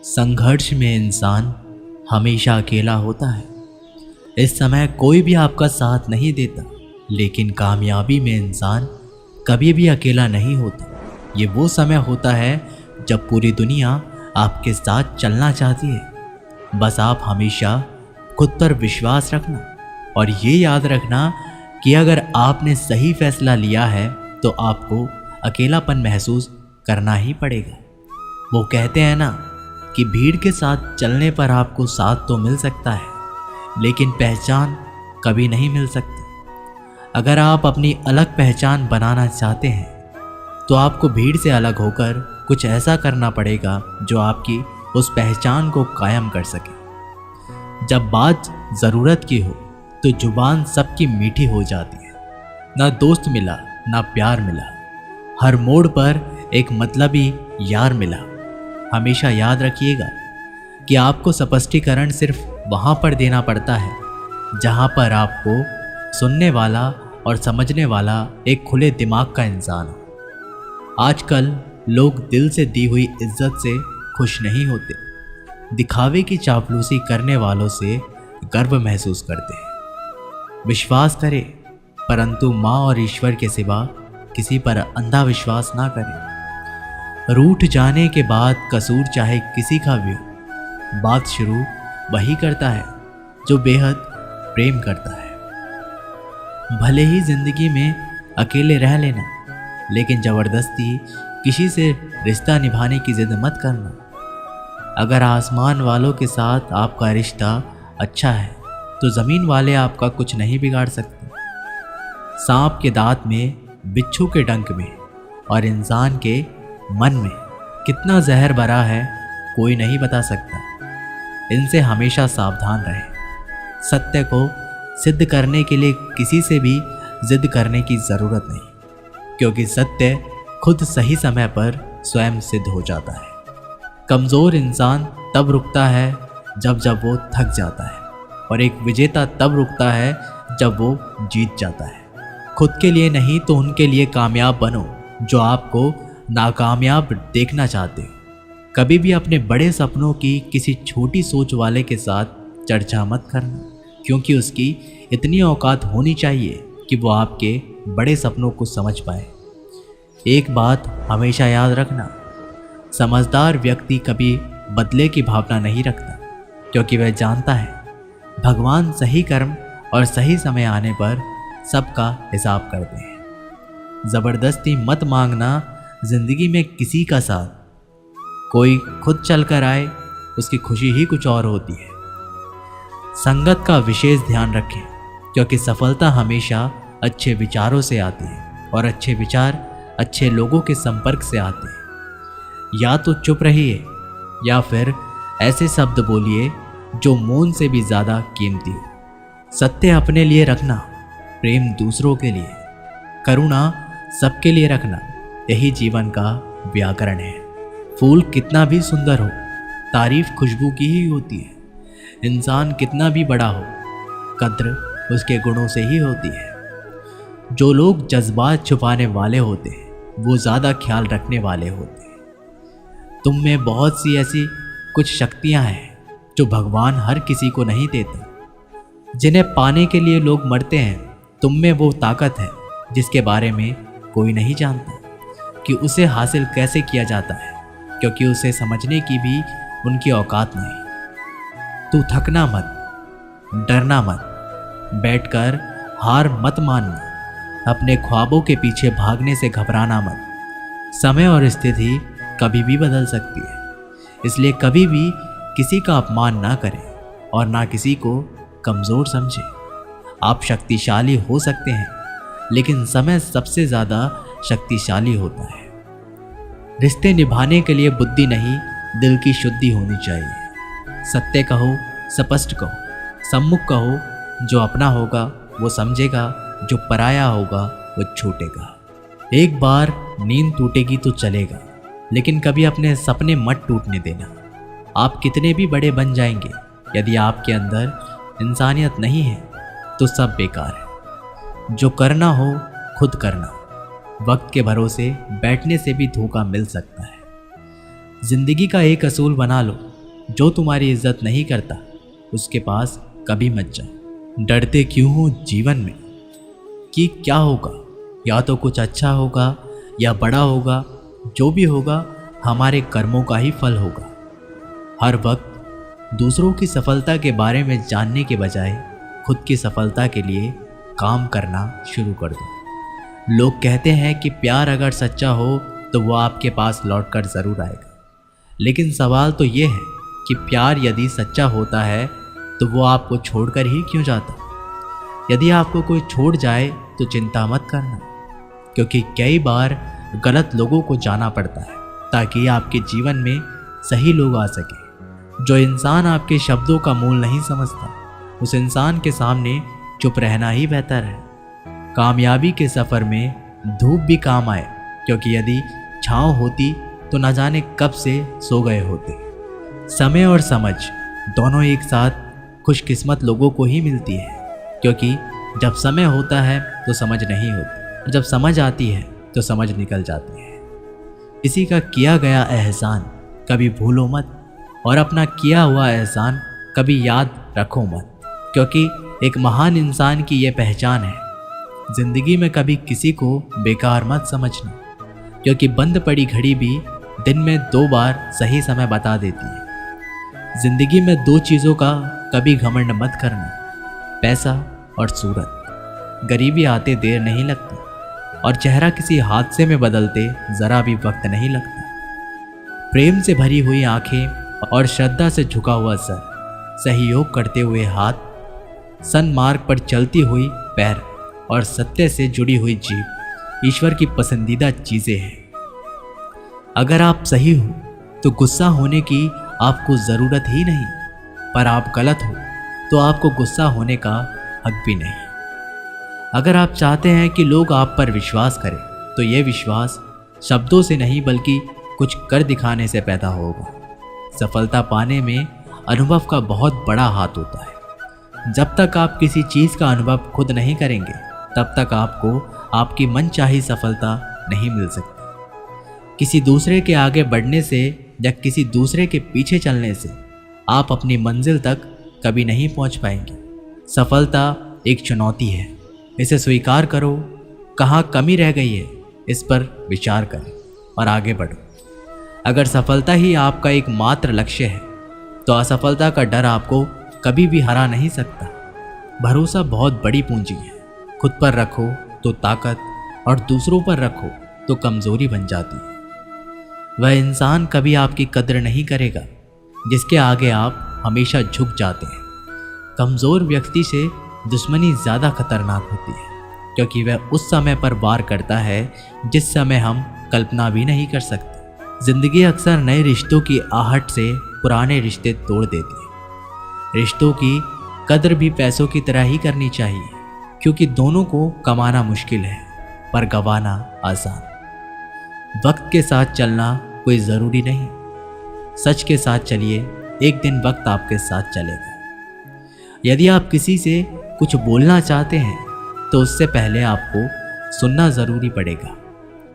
संघर्ष में इंसान हमेशा अकेला होता है। इस समय कोई भी आपका साथ नहीं देता, लेकिन कामयाबी में इंसान कभी भी अकेला नहीं होता। ये वो समय होता है जब पूरी दुनिया आपके साथ चलना चाहती है। बस आप हमेशा खुद पर विश्वास रखना और ये याद रखना कि अगर आपने सही फैसला लिया है तो आपको अकेलापन महसूस करना ही पड़ेगा। वो कहते हैं ना कि भीड़ के साथ चलने पर आपको साथ तो मिल सकता है, लेकिन पहचान कभी नहीं मिल सकती। अगर आप अपनी अलग पहचान बनाना चाहते हैं तो आपको भीड़ से अलग होकर कुछ ऐसा करना पड़ेगा जो आपकी उस पहचान को कायम कर सके। जब बात ज़रूरत की हो तो जुबान सबकी मीठी हो जाती है। ना दोस्त मिला ना प्यार मिला, हर मोड़ पर एक मतलबी यार मिला। हमेशा याद रखिएगा कि आपको स्पष्टीकरण सिर्फ वहाँ पर देना पड़ता है जहाँ पर आपको सुनने वाला और समझने वाला एक खुले दिमाग का इंसान हो। आजकल लोग दिल से दी हुई इज्जत से खुश नहीं होते, दिखावे की चापलूसी करने वालों से गर्व महसूस करते हैं। विश्वास करें, परंतु माँ और ईश्वर के सिवा किसी पर अंधा विश्वास ना करें। रूठ जाने के बाद कसूर चाहे किसी का भी हो, बात शुरू वही करता है जो बेहद प्रेम करता है। भले ही जिंदगी में अकेले रह लेना, लेकिन ज़बरदस्ती किसी से रिश्ता निभाने की जिद मत करना। अगर आसमान वालों के साथ आपका रिश्ता अच्छा है तो ज़मीन वाले आपका कुछ नहीं बिगाड़ सकते। सांप के दांत में, बिच्छू के डंक में और इंसान के मन में कितना जहर भरा है कोई नहीं बता सकता। इनसे हमेशा सावधान रहें। सत्य को सिद्ध करने के लिए किसी से भी जिद करने की ज़रूरत नहीं, क्योंकि सत्य खुद सही समय पर स्वयं सिद्ध हो जाता है। कमज़ोर इंसान तब रुकता है जब वो थक जाता है, और एक विजेता तब रुकता है जब वो जीत जाता है। खुद के लिए नहीं तो उनके लिए कामयाब बनो जो आपको नाकामयाब देखना चाहते हो। कभी भी अपने बड़े सपनों की किसी छोटी सोच वाले के साथ चर्चा मत करना, क्योंकि उसकी इतनी औकात होनी चाहिए कि वो आपके बड़े सपनों को समझ पाए। एक बात हमेशा याद रखना, समझदार व्यक्ति कभी बदले की भावना नहीं रखता, क्योंकि वह जानता है भगवान सही कर्म और सही समय आने पर सबका हिसाब करते हैं। ज़बरदस्ती मत मांगना जिंदगी में किसी का साथ। कोई खुद चल कर आए, उसकी खुशी ही कुछ और होती है। संगत का विशेष ध्यान रखें, क्योंकि सफलता हमेशा अच्छे विचारों से आती है और अच्छे विचार अच्छे लोगों के संपर्क से आते हैं। या तो चुप रहिए या फिर ऐसे शब्द बोलिए जो मौन से भी ज़्यादा कीमती हो। सत्य अपने लिए रखना, प्रेम दूसरों के लिए, करुणा सबके लिए रखना, यही जीवन का व्याकरण है। फूल कितना भी सुंदर हो, तारीफ खुशबू की ही होती है। इंसान कितना भी बड़ा हो, कद्र उसके गुणों से ही होती है। जो लोग जज्बात छुपाने वाले होते हैं वो ज़्यादा ख्याल रखने वाले होते हैं। तुम में बहुत सी ऐसी कुछ शक्तियां हैं जो भगवान हर किसी को नहीं देता। जिन्हें पाने के लिए लोग मरते हैं, तुम में वो ताकत है जिसके बारे में कोई नहीं जानता कि उसे हासिल कैसे किया जाता है, क्योंकि उसे समझने की भी उनकी औकात नहीं। तू थकना मत, डरना मत, बैठकर हार मत मानना, अपने ख्वाबों के पीछे भागने से घबराना मत। समय और स्थिति कभी भी बदल सकती है, इसलिए कभी भी किसी का अपमान ना करें और ना किसी को कमज़ोर समझें। आप शक्तिशाली हो सकते हैं, लेकिन समय सबसे ज़्यादा शक्तिशाली होता है। रिश्ते निभाने के लिए बुद्धि नहीं, दिल की शुद्धि होनी चाहिए। सत्य कहो, स्पष्ट कहो, सम्मुख कहो। जो अपना होगा वो समझेगा, जो पराया होगा वो छूटेगा। एक बार नींद टूटेगी तो चलेगा, लेकिन कभी अपने सपने मत टूटने देना। आप कितने भी बड़े बन जाएंगे, यदि आपके अंदर इंसानियत नहीं है तो सब बेकार है। जो करना हो खुद करना। वक्त के भरोसे बैठने से भी धोखा मिल सकता है। जिंदगी का एक असूल बना लो, जो तुम्हारी इज्जत नहीं करता उसके पास कभी मत जाओ। डरते क्यों हो जीवन में कि क्या होगा, या तो कुछ अच्छा होगा या बड़ा होगा, जो भी होगा हमारे कर्मों का ही फल होगा। हर वक्त दूसरों की सफलता के बारे में जानने के बजाय खुद की सफलता के लिए काम करना शुरू कर दो। लोग कहते हैं कि प्यार अगर सच्चा हो तो वो आपके पास लौटकर ज़रूर आएगा, लेकिन सवाल तो ये है कि प्यार यदि सच्चा होता है तो वो आपको छोड़कर ही क्यों जाता। यदि आपको कोई छोड़ जाए तो चिंता मत करना, क्योंकि कई बार गलत लोगों को जाना पड़ता है ताकि आपके जीवन में सही लोग आ सके। जो इंसान आपके शब्दों का मूल नहीं समझता, उस इंसान के सामने चुप रहना ही बेहतर है। कामयाबी के सफ़र में धूप भी काम आए, क्योंकि यदि छाँव होती तो न जाने कब से सो गए होते। समय और समझ दोनों एक साथ खुशकिस्मत लोगों को ही मिलती है, क्योंकि जब समय होता है तो समझ नहीं होती, जब समझ आती है तो समझ निकल जाती है। किसी का किया गया एहसान कभी भूलो मत, और अपना किया हुआ एहसान कभी याद रखो मत, क्योंकि एक महान इंसान की यह पहचान है। जिंदगी में कभी किसी को बेकार मत समझना, क्योंकि बंद पड़ी घड़ी भी दिन में 2 बार सही समय बता देती है। जिंदगी में 2 चीज़ों का कभी घमंड मत करना, पैसा और सूरत। गरीबी आते देर नहीं लगती, और चेहरा किसी हादसे में बदलते ज़रा भी वक्त नहीं लगता। प्रेम से भरी हुई आंखें और श्रद्धा से झुका हुआ सर, सहयोग करते हुए हाथ, सन्मार्ग पर चलती हुई पैर और सत्य से जुड़ी हुई जीभ ईश्वर की पसंदीदा चीज़ें हैं। अगर आप सही हो तो गुस्सा होने की आपको ज़रूरत ही नहीं, पर आप गलत हो तो आपको गुस्सा होने का हक भी नहीं। अगर आप चाहते हैं कि लोग आप पर विश्वास करें तो ये विश्वास शब्दों से नहीं बल्कि कुछ कर दिखाने से पैदा होगा। सफलता पाने में अनुभव का बहुत बड़ा हाथ होता है। जब तक आप किसी चीज़ का अनुभव खुद नहीं करेंगे तब तक आपको आपकी मनचाही सफलता नहीं मिल सकती। किसी दूसरे के आगे बढ़ने से या किसी दूसरे के पीछे चलने से आप अपनी मंजिल तक कभी नहीं पहुंच पाएंगे। सफलता एक चुनौती है, इसे स्वीकार करो। कहाँ कमी रह गई है इस पर विचार करें और आगे बढ़ो। अगर सफलता ही आपका एकमात्र लक्ष्य है तो असफलता का डर आपको कभी भी हरा नहीं सकता। भरोसा बहुत बड़ी पूंजी है। खुद पर रखो तो ताकत, और दूसरों पर रखो तो कमजोरी बन जाती है। वह इंसान कभी आपकी कद्र नहीं करेगा जिसके आगे आप हमेशा झुक जाते हैं। कमज़ोर व्यक्ति से दुश्मनी ज़्यादा खतरनाक होती है, क्योंकि वह उस समय पर वार करता है जिस समय हम कल्पना भी नहीं कर सकते। ज़िंदगी अक्सर नए रिश्तों की आहट से पुराने रिश्ते तोड़ देती है। रिश्तों की कद्र भी पैसों की तरह ही करनी चाहिए, क्योंकि दोनों को कमाना मुश्किल है पर गंवाना आसान। वक्त के साथ चलना कोई ज़रूरी नहीं, सच के साथ चलिए, एक दिन वक्त आपके साथ चलेगा। यदि आप किसी से कुछ बोलना चाहते हैं तो उससे पहले आपको सुनना ज़रूरी पड़ेगा।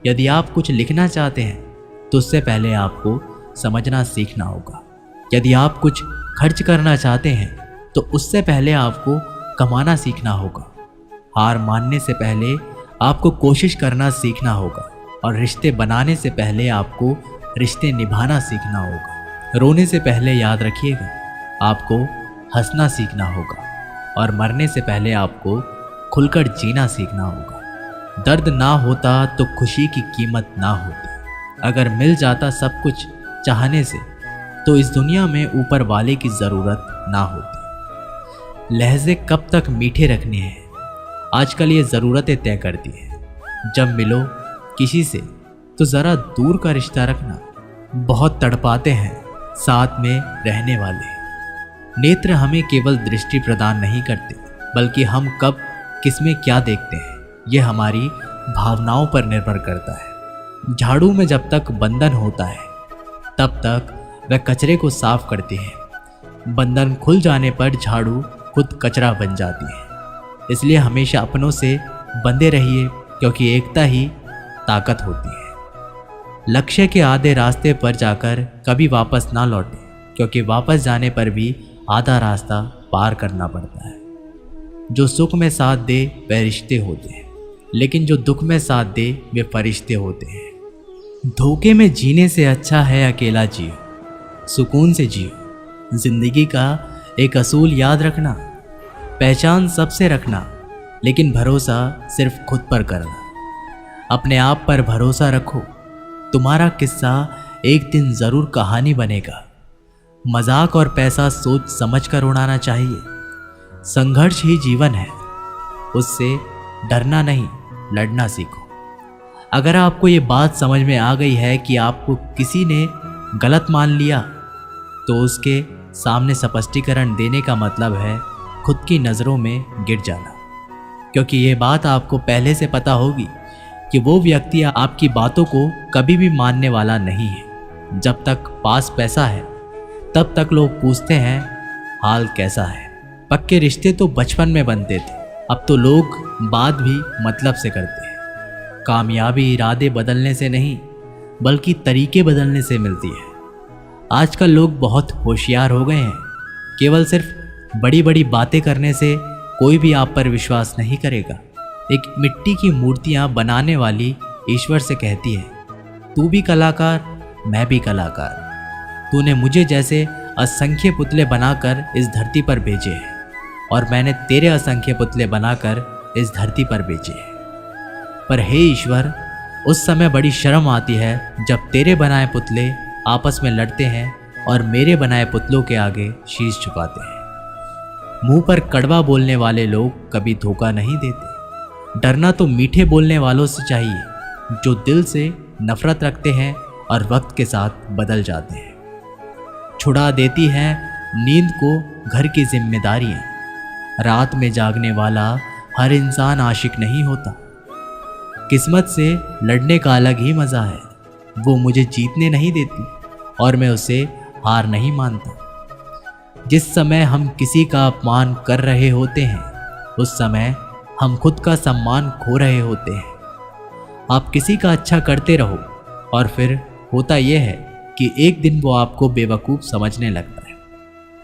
यदि आप कुछ लिखना चाहते हैं तो उससे पहले आपको समझना सीखना होगा। यदि आप कुछ खर्च करना चाहते हैं तो उससे पहले आपको कमाना सीखना होगा। हार मानने से पहले आपको कोशिश करना सीखना होगा, और रिश्ते बनाने से पहले आपको रिश्ते निभाना सीखना होगा। रोने से पहले याद रखिएगा आपको हंसना सीखना होगा, और मरने से पहले आपको खुलकर जीना सीखना होगा। दर्द ना होता तो खुशी की कीमत ना होती। अगर मिल जाता सब कुछ चाहने से तो इस दुनिया में ऊपर वाले की ज़रूरत ना होती। लहजे कब तक मीठे रखने हैं, आजकल ये ज़रूरतें तय करती है। जब मिलो किसी से तो ज़रा दूर का रिश्ता रखना। बहुत तड़पाते हैं साथ में रहने वाले। नेत्र हमें केवल दृष्टि प्रदान नहीं करते, बल्कि हम कब किसमें क्या देखते हैं यह हमारी भावनाओं पर निर्भर करता है। झाड़ू में जब तक बंधन होता है तब तक वह कचरे को साफ करती है। बंधन खुल जाने पर झाड़ू खुद कचरा बन जाती है। इसलिए हमेशा अपनों से बंधे रहिए, क्योंकि एकता ही ताकत होती है। लक्ष्य के आधे रास्ते पर जाकर कभी वापस ना लौटें, क्योंकि वापस जाने पर भी आधा रास्ता पार करना पड़ता है। जो सुख में साथ दे वह रिश्ते होते हैं, लेकिन जो दुख में साथ दे वे फरिश्ते होते हैं। धोखे में जीने से अच्छा है अकेला जियो, सुकून से जियो। जिंदगी का एक असूल याद रखना, पहचान सबसे रखना, लेकिन भरोसा सिर्फ खुद पर करना। अपने आप पर भरोसा रखो, तुम्हारा किस्सा एक दिन जरूर कहानी बनेगा। मजाक और पैसा सोच समझ कर उड़ाना चाहिए। संघर्ष ही जीवन है, उससे डरना नहीं, लड़ना सीखो। अगर आपको ये बात समझ में आ गई है कि आपको किसी ने गलत मान लिया, तो उसके सामने स्पष्टीकरण देने का मतलब है खुद की नज़रों में गिर जाना। क्योंकि ये बात आपको पहले से पता होगी कि वो व्यक्ति आपकी बातों को कभी भी मानने वाला नहीं है। जब तक पास पैसा है तब तक लोग पूछते हैं हाल कैसा है। पक्के रिश्ते तो बचपन में बनते थे, अब तो लोग बात भी मतलब से करते हैं। कामयाबी इरादे बदलने से नहीं, बल्कि तरीके बदलने से मिलती है। आजकल लोग बहुत होशियार हो गए हैं। केवल सिर्फ बड़ी बड़ी बातें करने से कोई भी आप पर विश्वास नहीं करेगा। एक मिट्टी की मूर्तियां बनाने वाली ईश्वर से कहती है, तू भी कलाकार, मैं भी कलाकार। तूने मुझे जैसे असंख्य पुतले बनाकर इस धरती पर भेजे हैं, और मैंने तेरे असंख्य पुतले बनाकर इस धरती पर भेजे हैं। पर हे ईश्वर, उस समय बड़ी शर्म आती है जब तेरे बनाए पुतले आपस में लड़ते हैं और मेरे बनाए पुतलों के आगे शीश झुकाते हैं। मुंह पर कड़वा बोलने वाले लोग कभी धोखा नहीं देते। डरना तो मीठे बोलने वालों से चाहिए, जो दिल से नफरत रखते हैं और वक्त के साथ बदल जाते हैं। छुड़ा देती हैं नींद को घर की जिम्मेदारियां। रात में जागने वाला हर इंसान आशिक नहीं होता। किस्मत से लड़ने का अलग ही मज़ा है। वो मुझे जीतने नहीं देती और मैं उसे हार नहीं मानता। जिस समय हम किसी का अपमान कर रहे होते हैं, उस समय हम खुद का सम्मान खो रहे होते हैं। आप किसी का अच्छा करते रहो, और फिर होता यह है कि एक दिन वो आपको बेवकूफ़ समझने लगता है।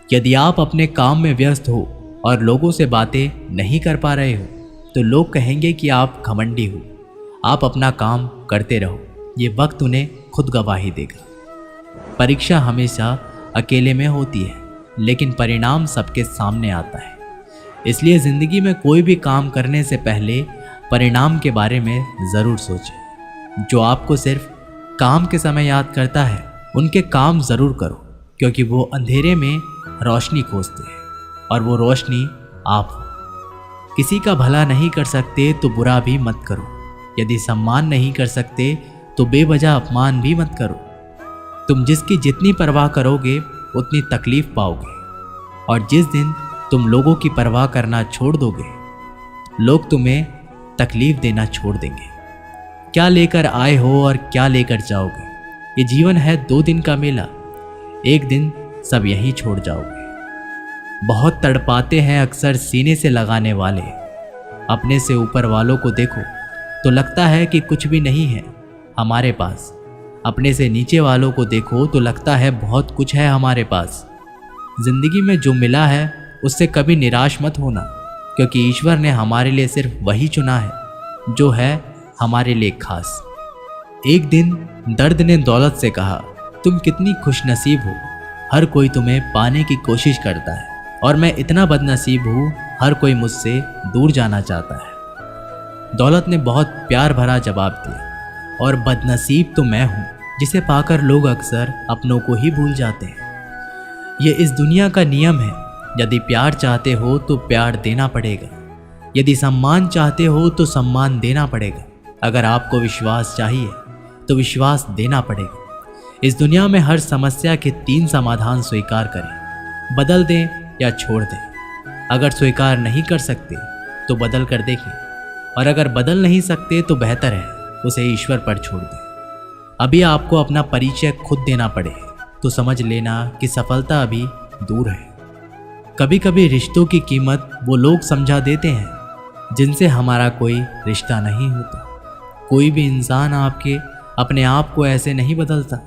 यदि आप अपने काम में व्यस्त हो और लोगों से बातें नहीं कर पा रहे हो, तो लोग कहेंगे कि आप घमंडी हो। आप अपना काम करते रहो, ये वक्त उन्हें खुद गवाही देगा। परीक्षा हमेशा अकेले में होती है, लेकिन परिणाम सबके सामने आता है। इसलिए ज़िंदगी में कोई भी काम करने से पहले परिणाम के बारे में ज़रूर सोचें। जो आपको सिर्फ काम के समय याद करता है, उनके काम ज़रूर करो, क्योंकि वो अंधेरे में रोशनी खोजते हैं, और वो रोशनी आप हो। किसी का भला नहीं कर सकते तो बुरा भी मत करो। यदि सम्मान नहीं कर सकते तो बेवजह अपमान भी मत करो। तुम जिसकी जितनी परवाह करोगे उतनी तकलीफ पाओगे, और जिस दिन तुम लोगों की परवाह करना छोड़ दोगे, लोग तुम्हें तकलीफ देना छोड़ देंगे। क्या लेकर आए हो और क्या लेकर जाओगे? ये जीवन है 2 दिन का मेला, एक दिन सब यहीं छोड़ जाओगे। बहुत तड़पाते हैं अक्सर सीने से लगाने वाले। अपने से ऊपर वालों को देखो तो लगता है कि कुछ भी नहीं है हमारे पास। अपने से नीचे वालों को देखो तो लगता है बहुत कुछ है हमारे पास। जिंदगी में जो मिला है उससे कभी निराश मत होना, क्योंकि ईश्वर ने हमारे लिए सिर्फ वही चुना है जो है हमारे लिए खास। एक दिन दर्द ने दौलत से कहा, तुम कितनी खुशनसीब हो, हर कोई तुम्हें पाने की कोशिश करता है, और मैं इतना बदनसीब हूँ, हर कोई मुझसे दूर जाना चाहता है। दौलत ने बहुत प्यार भरा जवाब दिया, और बदनसीब तो मैं हूँ जिसे पाकर लोग अक्सर अपनों को ही भूल जाते हैं। ये इस दुनिया का नियम है। यदि प्यार चाहते हो तो प्यार देना पड़ेगा, यदि सम्मान चाहते हो तो सम्मान देना पड़ेगा। अगर आपको विश्वास चाहिए तो विश्वास देना पड़ेगा। इस दुनिया में हर समस्या के 3 समाधान स्वीकार करें, बदल दें या छोड़ दें। अगर स्वीकार नहीं कर सकते तो बदल कर देखें, और अगर बदल नहीं सकते तो बेहतर है उसे ईश्वर पर छोड़ दें। अभी आपको अपना परिचय खुद देना पड़े तो समझ लेना कि सफलता अभी दूर है। कभी कभी रिश्तों की कीमत वो लोग समझा देते हैं जिनसे हमारा कोई रिश्ता नहीं होता। कोई भी इंसान अपने आप को ऐसे नहीं बदलता।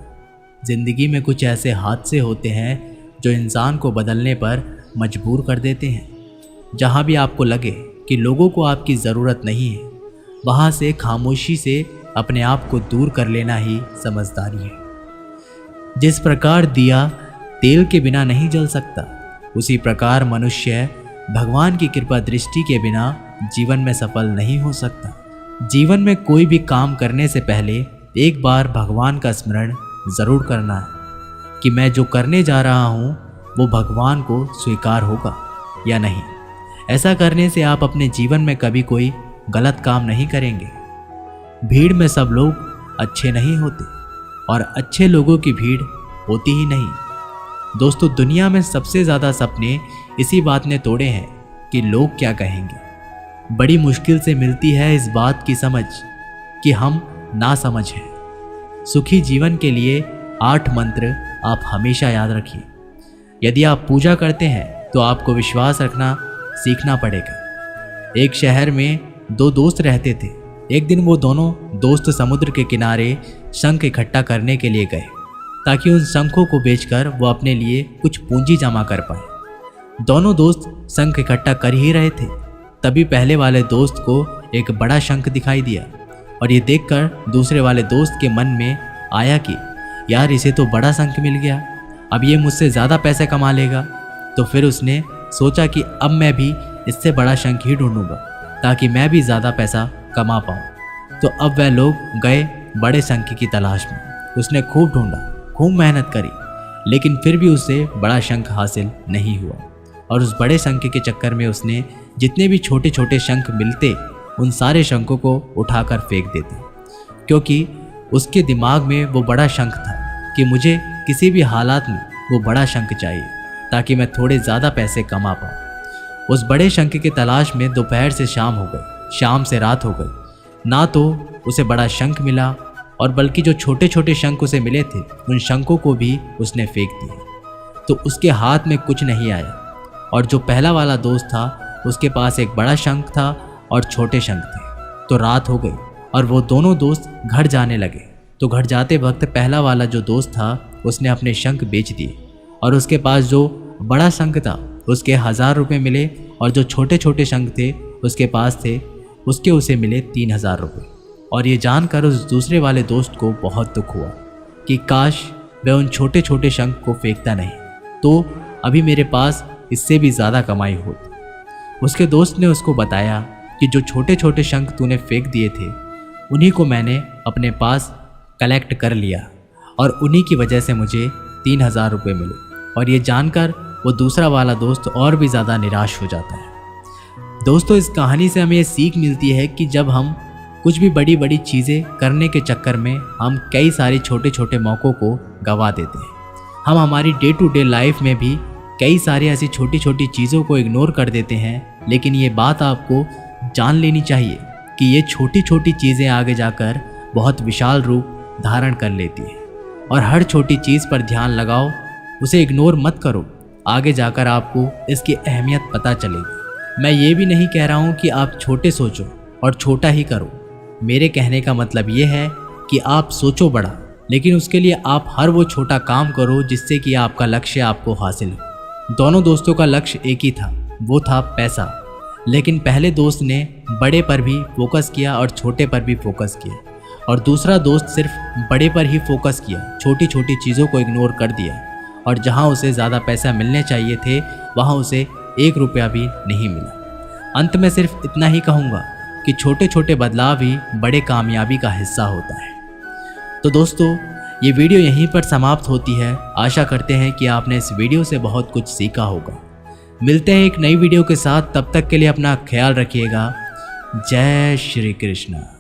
जिंदगी में कुछ ऐसे हादसे होते हैं जो इंसान को बदलने पर मजबूर कर देते हैं। जहाँ भी आपको लगे कि लोगों को आपकी ज़रूरत नहीं है, वहाँ से खामोशी से अपने आप को दूर कर लेना ही समझदारी है। जिस प्रकार दिया तेल के बिना नहीं जल सकता, उसी प्रकार मनुष्य भगवान की कृपा दृष्टि के बिना जीवन में सफल नहीं हो सकता। जीवन में कोई भी काम करने से पहले एक बार भगवान का स्मरण ज़रूर करना है कि मैं जो करने जा रहा हूँ वो भगवान को स्वीकार होगा या नहीं। ऐसा करने से आप अपने जीवन में कभी कोई गलत काम नहीं करेंगे। भीड़ में सब लोग अच्छे नहीं होते और अच्छे लोगों की भीड़ होती ही नहीं। दोस्तों, दुनिया में सबसे ज़्यादा सपने इसी बात ने तोड़े हैं कि लोग क्या कहेंगे। बड़ी मुश्किल से मिलती है इस बात की समझ कि हम नासमझ हैं। सुखी जीवन के लिए 8 मंत्र आप हमेशा याद रखिए। यदि आप पूजा करते हैं तो आपको विश्वास रखना सीखना पड़ेगा। एक शहर में 2 दोस्त रहते थे। एक दिन वो दोनों दोस्त समुद्र के किनारे शंख इकट्ठा करने के लिए गए ताकि उन शंखों को बेचकर वो अपने लिए कुछ पूंजी जमा कर पाए। दोनों दोस्त शंख इकट्ठा कर ही रहे थे, तभी पहले वाले दोस्त को एक बड़ा शंख दिखाई दिया और ये देखकर दूसरे वाले दोस्त के मन में आया कि यार, इसे तो बड़ा शंख मिल गया, अब ये मुझसे ज़्यादा पैसे कमा लेगा। तो फिर उसने सोचा कि अब मैं भी इससे बड़ा शंख ही ढूंढूंगा ताकि मैं भी ज़्यादा पैसा कमा पाऊँ। तो अब वह लोग गए बड़े शंख की तलाश में। उसने खूब ढूंढा, खूब मेहनत करी, लेकिन फिर भी उसे बड़ा शंख हासिल नहीं हुआ। और उस बड़े शंख के चक्कर में उसने जितने भी छोटे छोटे शंख मिलते उन सारे शंखों को उठाकर फेंक देते, क्योंकि उसके दिमाग में वो बड़ा शंख था कि मुझे किसी भी हालात में वो बड़ा शंख चाहिए ताकि मैं थोड़े ज़्यादा पैसे कमा पाऊँ। उस बड़े शंख की तलाश में दोपहर से शाम हो गई, शाम से रात हो गई। ना तो उसे बड़ा शंख मिला और बल्कि जो छोटे छोटे शंख उसे मिले थे उन शंखों को भी उसने फेंक दिया। तो उसके हाथ में कुछ नहीं आया। और जो पहला वाला दोस्त था उसके पास एक बड़ा शंख था और छोटे शंख थे। तो रात हो गई और वो दोनों दोस्त घर जाने लगे। तो घर जाते वक्त पहला वाला जो दोस्त था उसने अपने शंख बेच दिए और उसके पास जो बड़ा शंख था उसके 1000 रुपये मिले और जो छोटे छोटे शंख थे उसके पास थे उसके उसे मिले 3000 रुपये। और ये जानकर उस दूसरे वाले दोस्त को बहुत दुख हुआ कि काश वह उन छोटे छोटे शंख को फेंकता नहीं, तो अभी मेरे पास इससे भी ज़्यादा कमाई होती। उसके दोस्त ने उसको बताया कि जो छोटे छोटे शंख तूने फेंक दिए थे उन्हीं को मैंने अपने पास कलेक्ट कर लिया और उन्हीं की वजह से मुझे 3000 रुपये मिले। और ये जानकर वो दूसरा वाला दोस्त और भी ज़्यादा निराश हो जाता है। दोस्तों, इस कहानी से हमें ये सीख मिलती है कि जब हम कुछ भी बड़ी बड़ी चीज़ें करने के चक्कर में हम कई सारे छोटे छोटे मौक़ों को गंवा देते हैं। हम हमारी डे टू डे लाइफ में भी कई सारी ऐसी छोटी छोटी चीज़ों को इग्नोर कर देते हैं। लेकिन ये बात आपको जान लेनी चाहिए कि ये छोटी छोटी चीज़ें आगे जाकर बहुत विशाल रूप धारण कर लेती हैं। और हर छोटी चीज़ पर ध्यान लगाओ, उसे इग्नोर मत करो। आगे जाकर आपको इसकी अहमियत पता चलेगी। मैं ये भी नहीं कह रहा हूँ कि आप छोटे सोचो और छोटा ही करो। मेरे कहने का मतलब ये है कि आप सोचो बड़ा, लेकिन उसके लिए आप हर वो छोटा काम करो जिससे कि आपका लक्ष्य आपको हासिल हो। दोनों दोस्तों का लक्ष्य एक ही था, वो था पैसा। लेकिन पहले दोस्त ने बड़े पर भी फोकस किया और छोटे पर भी फोकस किया, और दूसरा दोस्त सिर्फ बड़े पर ही फोकस किया, छोटी छोटी चीज़ों को इग्नोर कर दिया। और जहाँ उसे ज़्यादा पैसा मिलने चाहिए थे वहाँ उसे 1 रुपया भी नहीं मिला। अंत में सिर्फ इतना ही कहूँगा कि छोटे छोटे बदलाव ही बड़े कामयाबी का हिस्सा होता है। तो दोस्तों, ये वीडियो यहीं पर समाप्त होती है। आशा करते हैं कि आपने इस वीडियो से बहुत कुछ सीखा होगा। मिलते हैं एक नई वीडियो के साथ, तब तक के लिए अपना ख्याल रखिएगा। जय श्री कृष्ण।